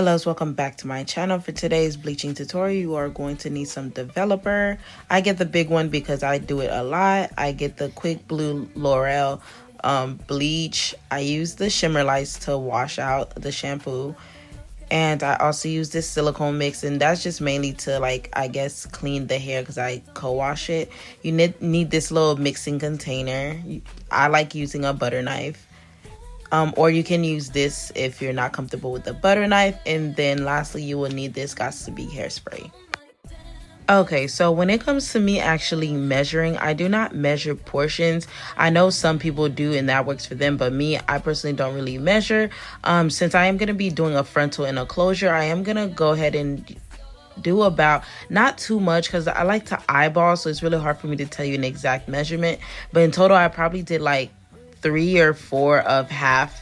loves, welcome back to my channel. For today's bleaching tutorial, you are going to need some developer. I get the big one because I do it a lot. I get the Quick Blue L'Oreal bleach. I use the shimmer lights to wash out the shampoo, and I also use this silicone mix, and that's just mainly to, like, I guess clean the hair because I co-wash it. You need this little mixing container. I like using a butter knife. Or you can use this if you're not comfortable with the butter knife. And then lastly, you will need this Got2b hairspray. Okay, so when it comes to me actually measuring, I do not measure portions. I know some people do and that works for them, but me, I personally don't really measure. Since I am going to be doing a frontal and a closure, I am going to go ahead and do about, not too much because I like to eyeball, so it's really hard for me to tell you an exact measurement. But in total, I probably did like 3 or 4 of half.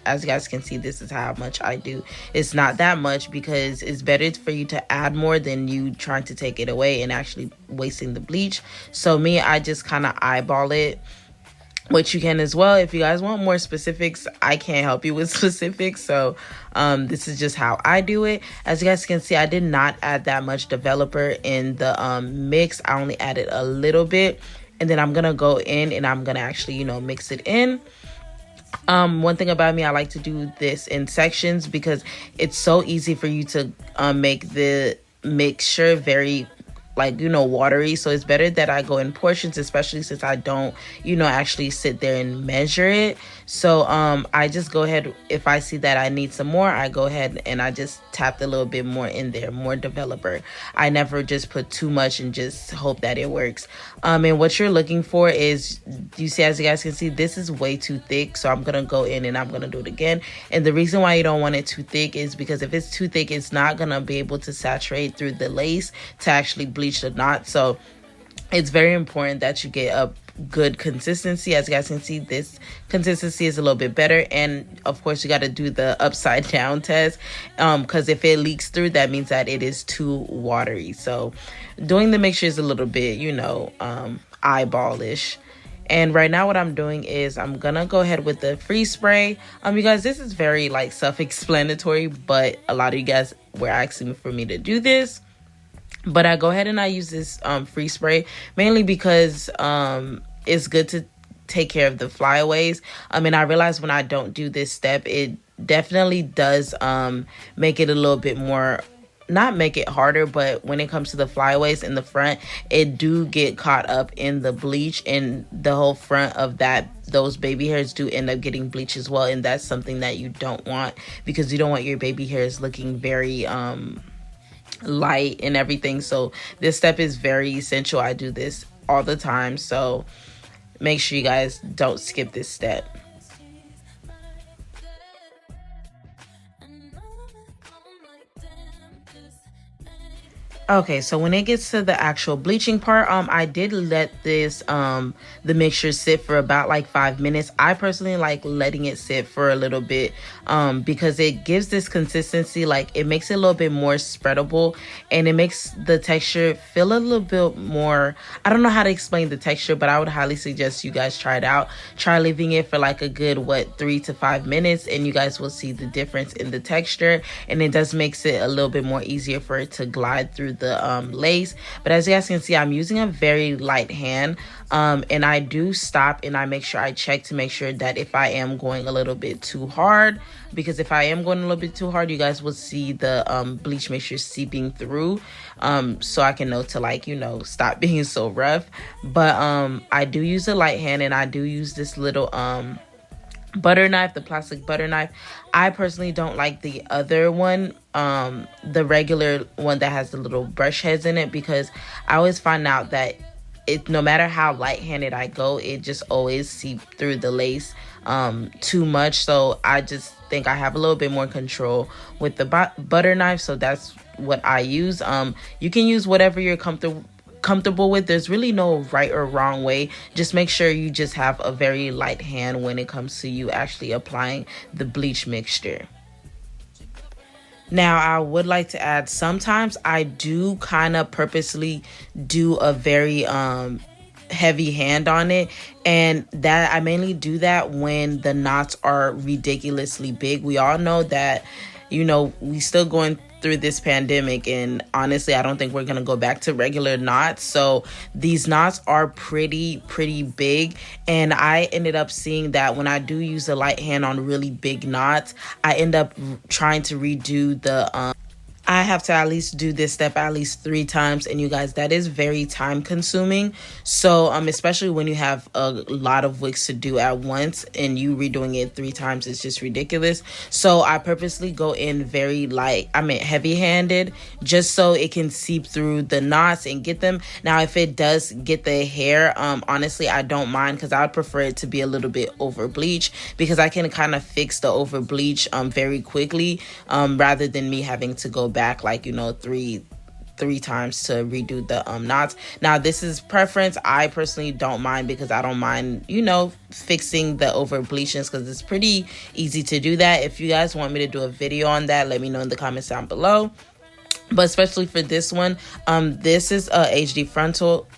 As you guys can see, this is how much I do. It's not that much because it's better for you to add more than you trying to take it away and actually wasting the bleach. So me, I just kind of eyeball it, which you can as well. If you guys want more specifics, I can't help you with specifics. So this is just how I do it. As you guys can see, I did not add that much developer in the mix. I only added a little bit. And then I'm going to go in and I'm going to actually, mix it in. One thing about me, I like to do this in sections because it's so easy for you to make the mixture very, watery. So it's better that I go in portions, especially since I don't, actually sit there and measure it. So I just go ahead, if I see that I need some more, I go ahead and I just tap a little bit more in there, more developer. I never just put too much and just hope that it works. And what you're looking for is, you see, as you guys can see, this is way too thick. So I'm going to go in and I'm going to do it again. And the reason why you don't want it too thick is because if it's too thick, it's not going to be able to saturate through the lace to actually bleach the knot. So it's very important that you get a good consistency. As you guys can see, this consistency is a little bit better. And of course, you got to do the upside down test because if it leaks through, that means that it is too watery. So doing the mixture is a little bit, eyeballish. And right now what I'm doing is I'm gonna go ahead with the free spray. You guys, this is very self-explanatory, but a lot of you guys were asking for me to do this. But I go ahead and I use this free spray mainly because it's good to take care of the flyaways. And I realize when I don't do this step, it definitely does make it a little bit more, not make it harder, but when it comes to the flyaways in the front, it do get caught up in the bleach, and the whole front of those baby hairs do end up getting bleach as well. And that's something that you don't want because you don't want your baby hairs looking very light and everything. So this step is very essential. I do this all the time, so make sure you guys don't skip this step. Okay, so when it gets to the actual bleaching part, I did let this the mixture sit for about 5 minutes. I personally like letting it sit for a little bit because it gives this consistency, it makes it a little bit more spreadable, and it makes the texture feel a little bit more, I don't know how to explain the texture, but I would highly suggest you guys try it out. Try leaving it for a good 3 to 5 minutes, and you guys will see the difference in the texture, and it does makes it a little bit more easier for it to glide through the lace. But as you guys can see, I'm using a very light hand, and I do stop and I make sure I check to make sure that if I am going a little bit too hard, because if I am going a little bit too hard, you guys will see the bleach mixture seeping through, so I can know to stop being so rough. But I do use a light hand, and I do use this little butter knife, the plastic butter knife. I personally don't like the other one, the regular one that has the little brush heads in it, because I always find out that no matter how light-handed I go, it just always seep through the lace too much. So I just think I have a little bit more control with the butter knife, so that's what I use. You can use whatever you're comfortable with. There's really no right or wrong way. Just make sure you just have a very light hand when it comes to you actually applying the bleach mixture. Now, I would like to add, sometimes I do kind of purposely do a very heavy hand on it, and that I mainly do that when the knots are ridiculously big. We all know that you know, we still going through this pandemic, and honestly I don't think we're gonna go back to regular knots. So these knots are pretty big, and I ended up seeing that when I do use a light hand on really big knots, I end up trying to redo the I have to at least do this step at least 3 times, and you guys, that is very time consuming. So especially when you have a lot of wigs to do at once and you redoing it 3 times, it's just ridiculous. So I purposely go in very heavy handed, just so it can seep through the knots and get them. Now if it does get the hair, honestly I don't mind, because I would prefer it to be a little bit over bleach, because I can kind of fix the over bleach very quickly, rather than me having to go back, like, you know, three times to redo the knots. Now this is preference. I personally don't mind, because I don't mind, you know, fixing the over bleachings, because it's pretty easy to do that. If you guys want me to do a video on that, let me know in the comments down below. But especially for this one, this is a HD frontal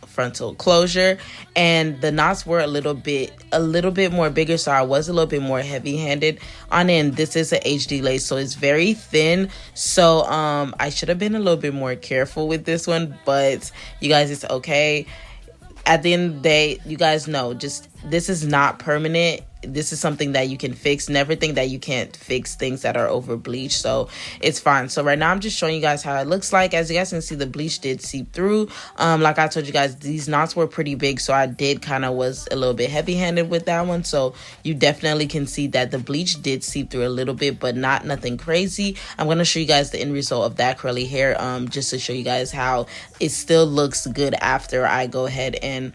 closure, and the knots were a little bit more bigger, so I was a little bit more heavy-handed on it. And this is a HD lace, so it's very thin, so I should have been a little bit more careful with this one, but you guys, it's okay. At the end of the day, you guys know, just this is not permanent. This is something that you can fix. Never think that you can't fix things that are over bleach, so it's fine. So right now I'm just showing you guys how it looks like. As you guys can see, the bleach did seep through. Like I told you guys, these knots were pretty big, so I did kind of was a little bit heavy-handed with that one. So you definitely can see that the bleach did seep through a little bit, but nothing crazy. I'm going to show you guys the end result of that curly hair, just to show you guys how it still looks good after I go ahead and,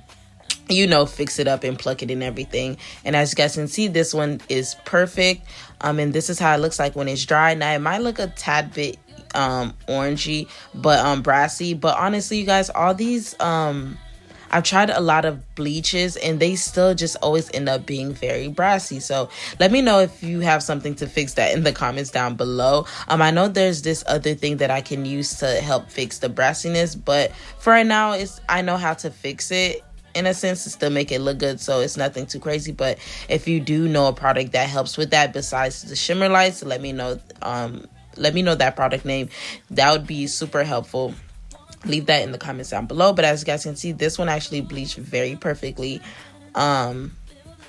you know, fix it up and pluck it and everything. And as you guys can see, this one is perfect, and this is how it looks like when it's dry. Now it might look a tad bit orangey, but brassy, but honestly you guys, all these I've tried a lot of bleaches and they still just always end up being very brassy. So let me know if you have something to fix that in the comments down below. I know there's this other thing that I can use to help fix the brassiness, but for right now, I know how to fix it in a sense to still make it look good, so it's nothing too crazy. But if you do know a product that helps with that besides the shimmer lights, let me know that product name. That would be super helpful. Leave that in the comments down below. But as you guys can see, this one actually bleached very perfectly, and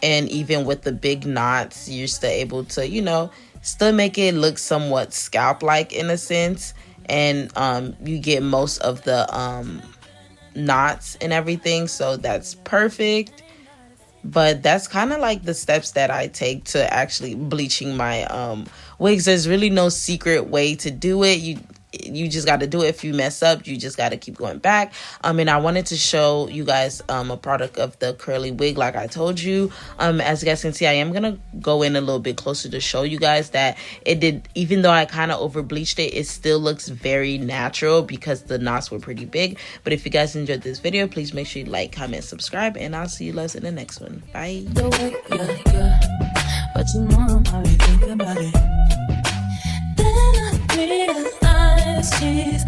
even with the big knots, you're still able to, you know, still make it look somewhat scalp like in a sense, and you get most of the knots and everything, so that's perfect. But that's kind of like the steps that I take to actually bleaching my wigs. There's really no secret way to do it. You just got to do it. If you mess up, you just got to keep going back. And I wanted to show you guys a product of the curly wig, like I told you. As you guys can see, I am gonna go in a little bit closer to show you guys that it did, even though I kind of over bleached it, it still looks very natural because the knots were pretty big. But if you guys enjoyed this video, please make sure you like, comment, subscribe, and I'll see you guys in the next one. Bye. But you know how you think about it. Then I realize she's